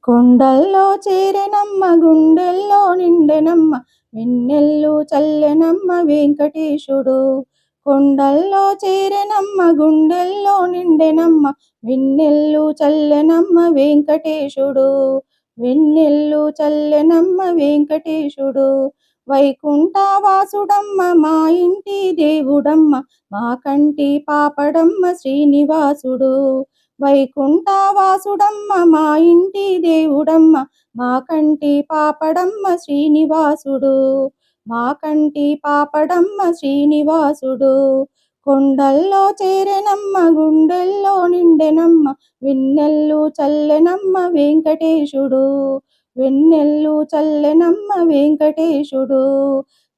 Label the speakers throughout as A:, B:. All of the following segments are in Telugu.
A: కొండల్లో చేరెనమ్మ గుండెల్లో నిండెనమ్మ వెన్నెల్లు చల్లెనమ్మ వెంకటేశుడు. కొండల్లో చేరెనమ్మ గుండెల్లో నిండెనమ్మ వెన్నెల్లు చల్లెనమ్మ వెంకటేశుడు. వెన్నెల్లు చల్లెనమ్మ వెంకటేశుడు. వైకుంఠవాసుడమ్మ మా ఇంటి దేవుడమ్మ మా కంటి పాపడమ్మ శ్రీనివాసుడు. వైకుంఠవాసుడమ్మ మా ఇంటి దేవుడమ్మ మా కంటి పాపడమ్మ శ్రీనివాసుడు. మా కంటి పాపడమ్మ శ్రీనివాసుడు. కొండల్లో చేరెనమ్మ గుండెల్లో నిండెనమ్మ వెన్నెల్లు చల్లెనమ్మ వెంకటేశుడు. వెన్నెల్లు చల్లెనమ్మ వెంకటేశుడు.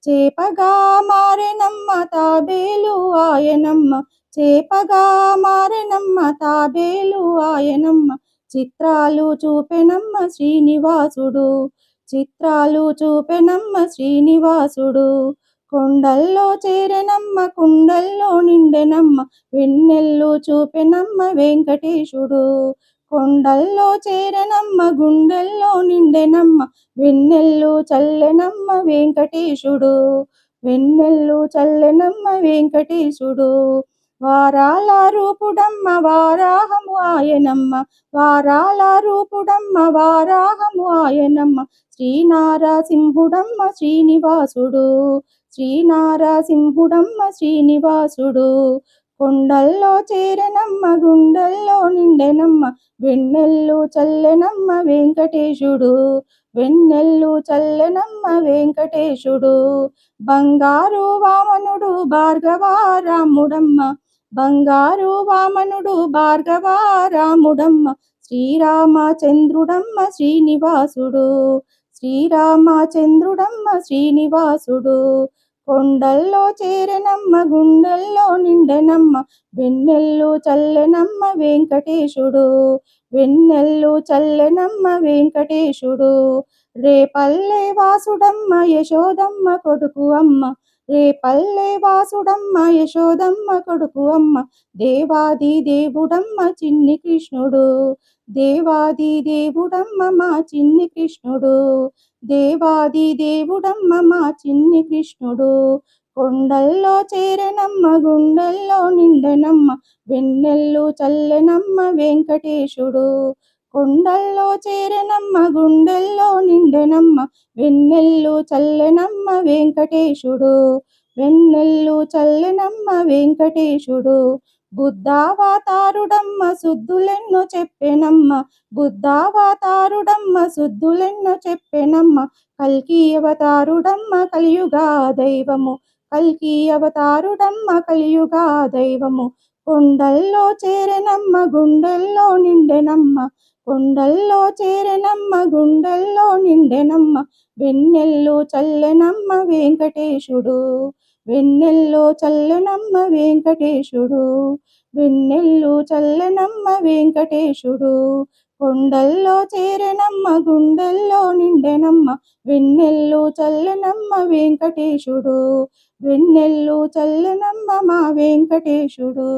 A: చేపగా మారెనమ్మ తాబేలు ఆయనమ్మ చేపగా మారెనమ్మ తాబేలు ఆయనమ్మ చిత్రాలు చూపెనమ్మ శ్రీనివాసుడు. చిత్రాలు చూపెనమ్మ శ్రీనివాసుడు. కొండల్లో చేరెనమ్మ కుండల్లో నిండెనమ్మ వెన్నెల్లు చూపెనమ్మ వెంకటేశుడు. కొండల్లో చేరెనమ్మ గుండెల్లో నిండెనమ్మ వెన్నెల్లు చల్లెనమ్మ వెంకటేశుడు. వెన్నెల్లు చల్లెనమ్మ వెంకటేశుడు. వారాల రూపుడమ్మ వారాహము ఆయనమ్మ వారాల రూపుడమ్మ వారాహము ఆయనమ్మ శ్రీనారసింహుడమ్మ శ్రీనివాసుడు. శ్రీనారసింహుడమ్మ శ్రీనివాసుడు. కొండల్లో చేరెనమ్మ గుండెల్లో నిండెనమ్మ వెన్నెల్లు చల్లెనమ్మ వెంకటేశుడు. వెన్నెల్లు చల్లెనమ్మ వెంకటేశుడు. బంగారు వామనుడు భార్గవారాముడమ్మ బంగారు వామనుడు భార్గవారాముడమ్మ శ్రీరామచంద్రుడమ్మ శ్రీనివాసుడు. శ్రీరామచంద్రుడమ్మ శ్రీనివాసుడు. కొండల్లో చేరెనమ్మ గుండెల్లో నిండెనమ్మ వెన్నెల్లు చల్లెనమ్మ వెంకటేశుడు. వెన్నెల్లు చల్లెనమ్మ వెంకటేశుడు. రేపల్లె వాసుడమ్మ యశోదమ్మ కొడుకు అమ్మ రేపల్లె వాసుడమ్మ యశోదమ్మ కొడుకు అమ్మ దేవాది దేవుడమ్మ చిన్ని కృష్ణుడు. దేవాది దేవుడమ్మ మా చిన్ని కృష్ణుడు. దేవాది దేవుడమ్మ మా చిన్ని కృష్ణుడు. కొండల్లో చేరెనమ్మ గుండెల్లో నిండెనమ్మ వెన్నెల్లు చల్లెనమ్మ వెంకటేశుడు. కొండల్లో చేరెనమ్మ గుండెల్లో నిండెనమ్మ వెన్నెల్లు చల్లెనమ్మ వెంకటేశుడు. వెన్నెల్లు చల్లెనమ్మ వెంకటేశుడు. బుద్ధావతారుడమ్మ సుద్దులెన్నో చెప్పెనమ్మ బుద్ధావతారుడమ్మ సుద్దులెన్నో చెప్పెనమ్మ కల్కి అవతారుడమ్మ కలియుగా దైవము కల్కి అవతారుడమ్మ కలియుగా దైవము. కొండల్లో చేరెనమ్మ గుండెల్లో నిండెనమ్మ కొండల్లో చేరెనమ్మ గుండెల్లో నిండెనమ్మ వెన్నెల్లు చల్లెనమ్మ వెంకటేశుడు. వెన్నెల్లు చల్లెనమ్మ వెంకటేశుడు. వెన్నెల్లు చల్లెనమ్మ వెంకటేశుడు. కొండల్లో చేరెనమ్మ గుండెల్లో నిండెనమ్మ వెన్నెల్లు చల్లెనమ్మ వెంకటేశుడు. వెన్నెల్లు చల్లెనమ్మ మా వెంకటేశుడు.